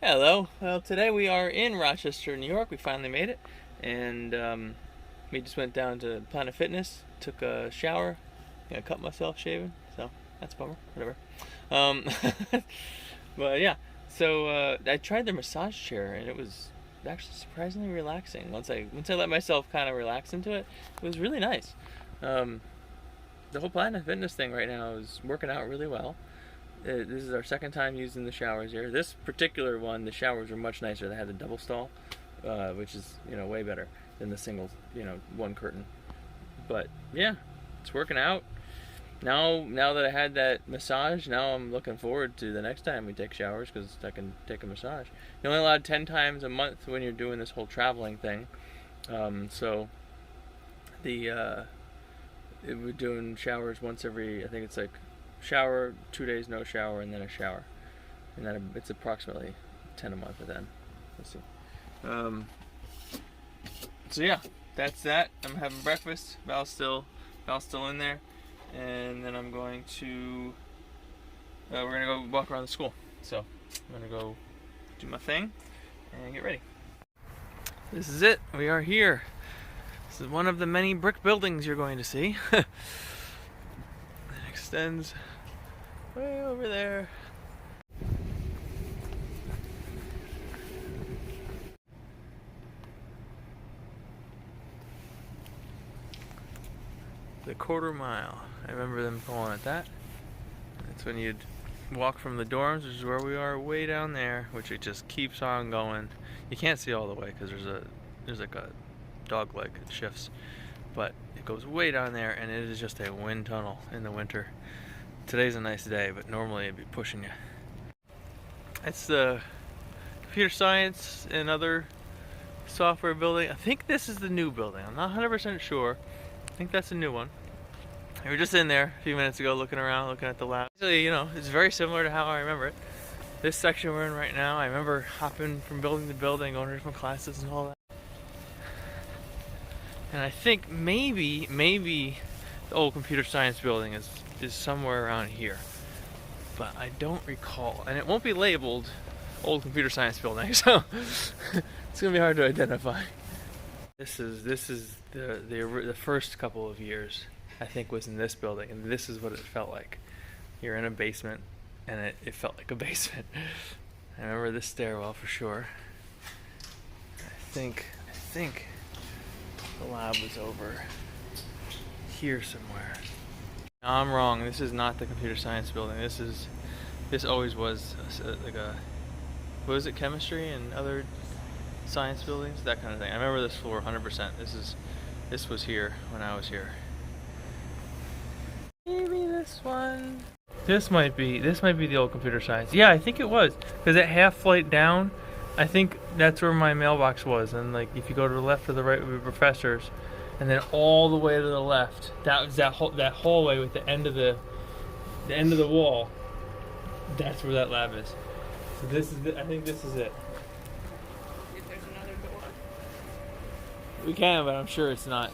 Hello. Well, today we are in Rochester, New York. We finally made it, and we just went down to Planet Fitness, took a shower, cut myself shaving. So that's a bummer. Whatever. Um, but yeah. So I tried their massage chair, and it was actually surprisingly relaxing. Once I let myself kind of relax into it, it was really nice. Um, the whole Planet Fitness thing right now is working out really well. This is our second time using the showers here. This particular one, the showers were much nicer. They had the double stall, which is way better than the single, one curtain. But yeah, it's working out. Now that I had that massage, now I'm looking forward to the next time we take showers because I can take a massage. You're only allowed 10 times a month when you're doing this whole traveling thing. So we're doing showers once every, I think it's like shower, 2 days no shower, and then a shower, and then it's approximately 10 a month. But then let's see. So yeah, that's that. I'm having breakfast. Val's still in there, and then I'm going to we're gonna go walk around the school. So I'm gonna go do my thing and get ready. This is it. We are here. This is one of the many brick buildings you're going to see. It extends way over there. The quarter mile. I remember them calling it that. That's when you'd walk from the dorms, which is where we are, way down there, which it just keeps on going. You can't see all the way because there's like a dog leg that shifts, but it goes way down there, and it is just a wind tunnel in the winter. Today's a nice day, but normally it'd be pushing you. It's the computer science and other software building. I think this is the new building. I'm not 100% sure. I think that's a new one. We were just in there a few minutes ago looking around, looking at the lab. Actually, it's very similar to how I remember it. This section we're in right now, I remember hopping from building to building, going to different classes and all that. And I think maybe the old computer science building is somewhere around here, but I don't recall. And it won't be labeled old computer science building, so it's gonna be hard to identify. This is the first couple of years, I think, was in this building, and this is what it felt like. You're in a basement, and it felt like a basement. I remember this stairwell for sure. I think the lab was over here somewhere. No, I'm wrong. This is not the computer science building. This always was like a, what was it, chemistry and other science buildings, that kind of thing. I remember this floor 100%. This was here when I was here. Maybe this one. This might be the old computer science. Yeah, I think it was, because at half flight down, I think that's where my mailbox was. And like, if you go to the left or the right would be professors, and then all the way to the left, that was that hallway with the end of the wall. That's where that lab is. So I think this is it. If there's another door. We can, but I'm sure it's not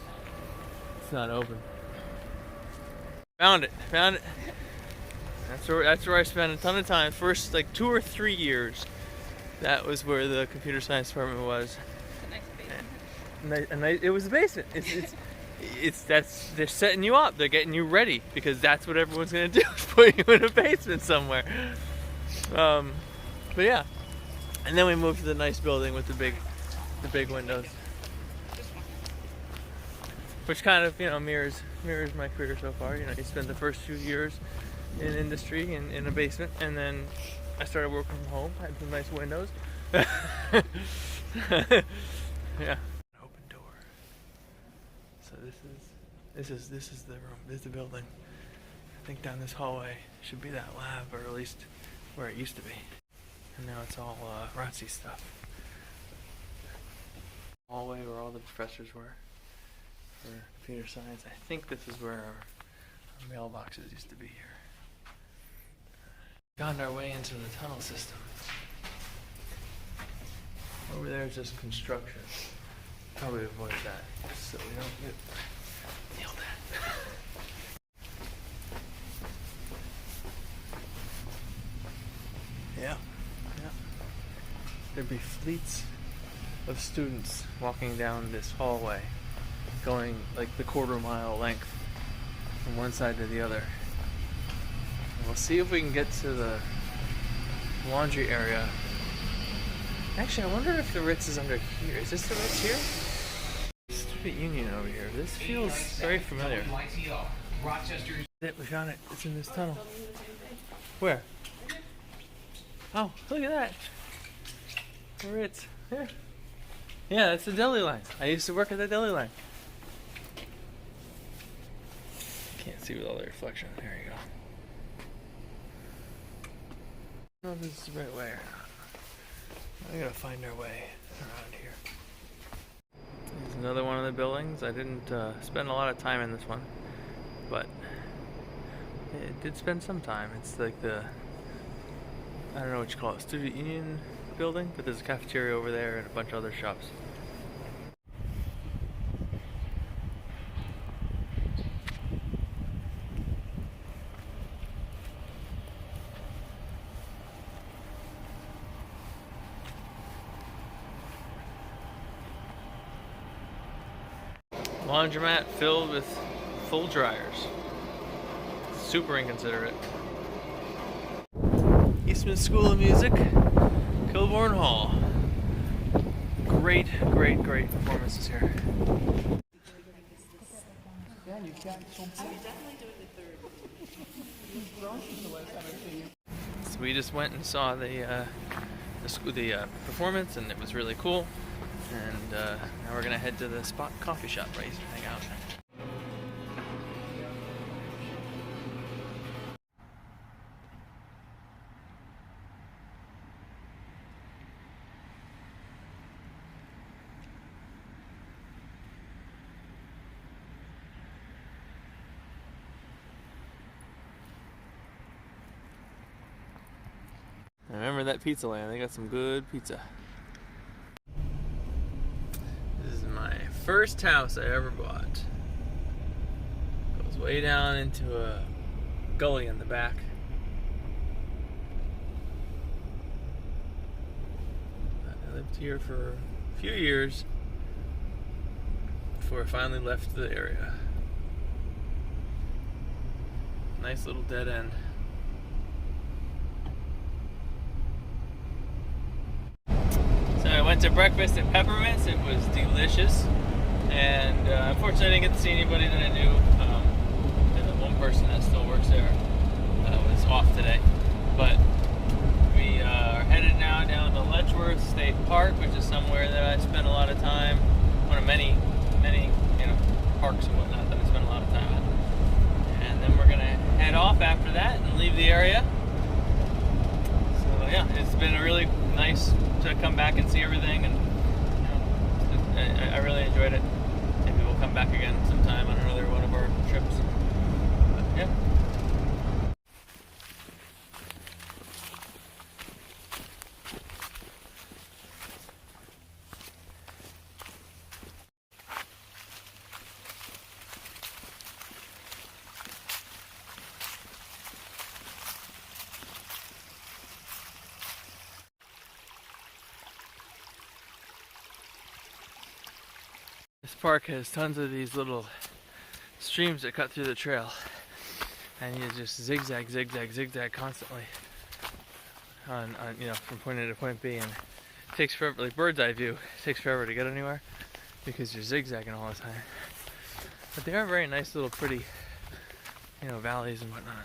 open. Found it. That's where I spent a ton of time. First, like 2 or 3 years. That was where the computer science department was. It's a nice basement. It was a basement. They're setting you up. They're getting you ready because that's what everyone's gonna do. Is put you in a basement somewhere. But yeah. And then we moved to the nice building with the big windows, which kind of mirrors my career so far. You spend the first few years in industry in a basement, and then I started working from home. I had some nice windows. Yeah. Open door. So this is the room. This is the building. I think down this hallway should be that lab, or at least where it used to be. And now it's all ROTC stuff. Hallway where all the professors were for computer science. I think this is where our mailboxes used to be here. Gotten our way into the tunnel system. Over there is just construction. Probably avoid that so we don't get yelled at. Yeah. there'd be fleets of students walking down this hallway, going like the quarter-mile length from one side to the other. And we'll see if we can get to the laundry area. Actually, I wonder if the Ritz is under here. Is this the Ritz here? Student Union over here. This feels very familiar. Rochester. We found it. It's in this tunnel. Where? Oh, look at that. The Ritz. Here. Yeah, that's the deli line. I used to work at the deli line. Can't see with all the reflection. There you go. I don't know if this is the right way or not. I gotta find our way around here. There's another one of the buildings. I didn't spend a lot of time in this one, but it did spend some time. It's like the, I don't know what you call it, Student Union building, but there's a cafeteria over there and a bunch of other shops. Laundromat filled with full dryers. Super inconsiderate. Eastman School of Music, Kilbourne Hall. Great performances here. So we just went and saw the performance, and it was really cool. And now we're gonna head to the spot coffee shop where I used to hang out. I remember that pizza land, they got some good pizza. This is my first house I ever bought. Goes way down into a gully in the back. I lived here for a few years before I finally left the area. Nice little dead end. So I went to breakfast at Peppermints. It was delicious, and unfortunately I didn't get to see anybody that I knew. The one person that still works there was off today, but we are headed now down to Letchworth State Park, which is somewhere that I spent a lot of time. One of many parks and whatnot that I spent a lot of time at. And then we're gonna head off after that and leave the area. So yeah, it's been a really nice to come back and see everything, and I really enjoyed it. Maybe we'll come back again sometime on another one of our trips. But yeah. This park has tons of these little streams that cut through the trail, and you just zigzag constantly on from point A to point B, and it takes forever. Like bird's eye view, it takes forever to get anywhere because you're zigzagging all the time. But they are very nice little pretty, valleys and whatnot.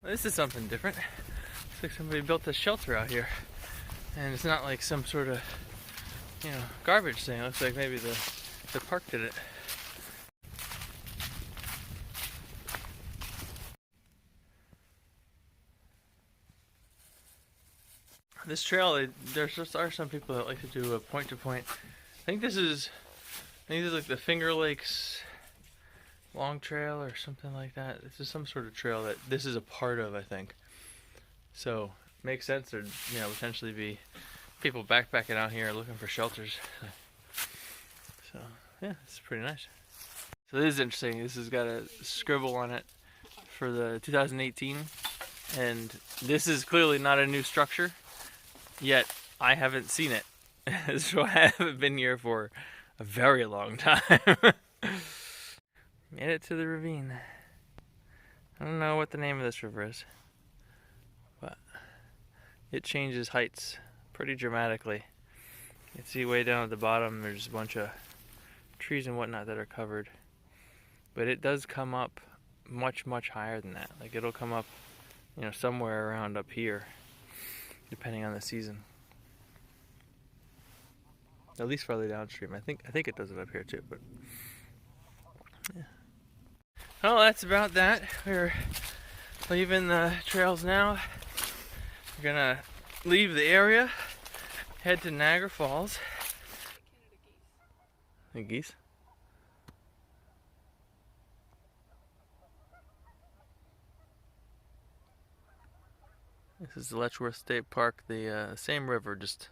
This is something different. Looks like somebody built a shelter out here, and it's not like some sort of, garbage thing. It looks like maybe the park did it. This trail, there are some people that like to do a point-to-point. I think this is like the Finger Lakes Long Trail or something like that. This is some sort of trail that this is a part of, I think. So makes sense. There'd potentially be people backpacking out here looking for shelters. So yeah, it's pretty nice. So this is interesting. This has got a scribble on it for the 2018, and this is clearly not a new structure, yet I haven't seen it. So I haven't been here for a very long time. Made it to the ravine. I don't know what the name of this river is, but it changes heights pretty dramatically. You can see way down at the bottom there's a bunch of trees and whatnot that are covered. But it does come up much higher than that. Like it'll come up, you know, somewhere around up here, depending on the season. At least farther downstream. I think it does it up here too, but yeah. Well, that's about that. We're leaving the trails now. We're gonna leave the area, head to Niagara Falls. The geese? This is the Letchworth State Park, the same river, just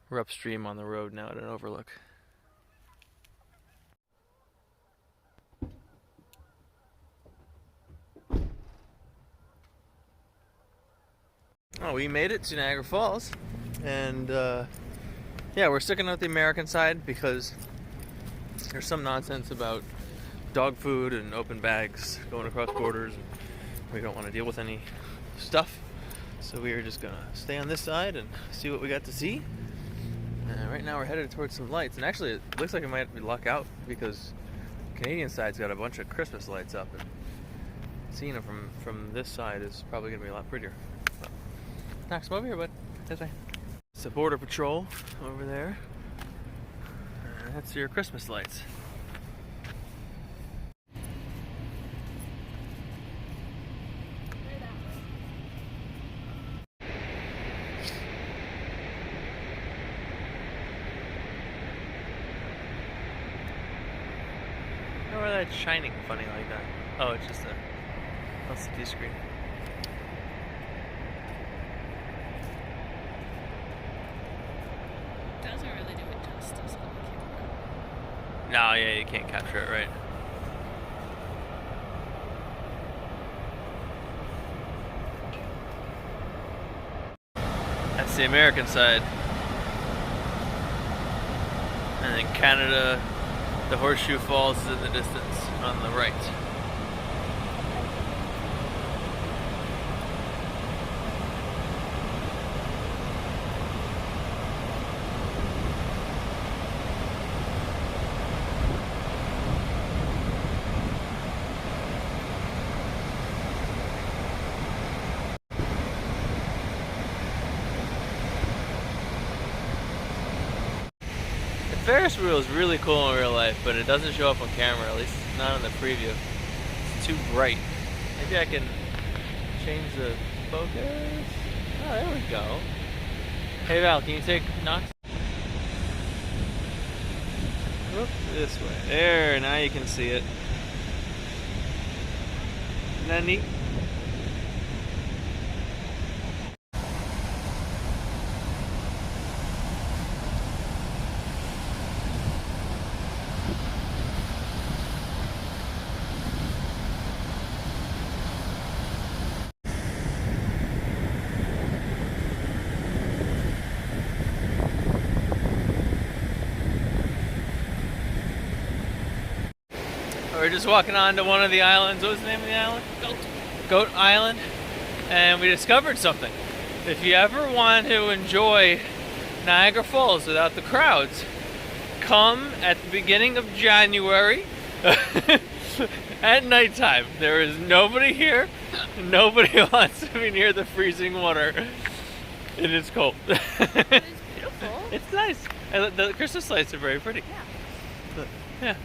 we're upstream on the road now at an overlook. Oh, we made it to Niagara Falls, and yeah, we're sticking out the American side because there's some nonsense about dog food and open bags going across borders. We don't want to deal with any stuff. So we are just gonna stay on this side and see what we got to see. Right now we're headed towards some lights, and actually it looks like we might luck out because the Canadian side's got a bunch of Christmas lights up, and seeing them from this side is probably gonna be a lot prettier. So, knock some over here, bud. This way. It's the Border Patrol over there. That's your Christmas lights. Why are they shining funny like that? Oh, it's just a LCD screen. Doesn't really do it justice on the camera. No, yeah, you can't capture it, right? That's the American side. And then Canada, the Horseshoe Falls is in the distance on the right. The Ferris wheel is really cool in real life, but it doesn't show up on camera, at least not on the preview. It's too bright. Maybe I can change the focus. Oh, there we go. Hey Val, can you take Knox? Whoop, this way. There, now you can see it. Isn't that neat? We're just walking on to one of the islands. What was the name of the island? Goat Island. And we discovered something. If you ever want to enjoy Niagara Falls without the crowds, come at the beginning of January at nighttime. There is nobody here. Nobody wants to be near the freezing water. And it's cold. It's beautiful. It's nice. And the Christmas lights are very pretty. Yeah. But, yeah.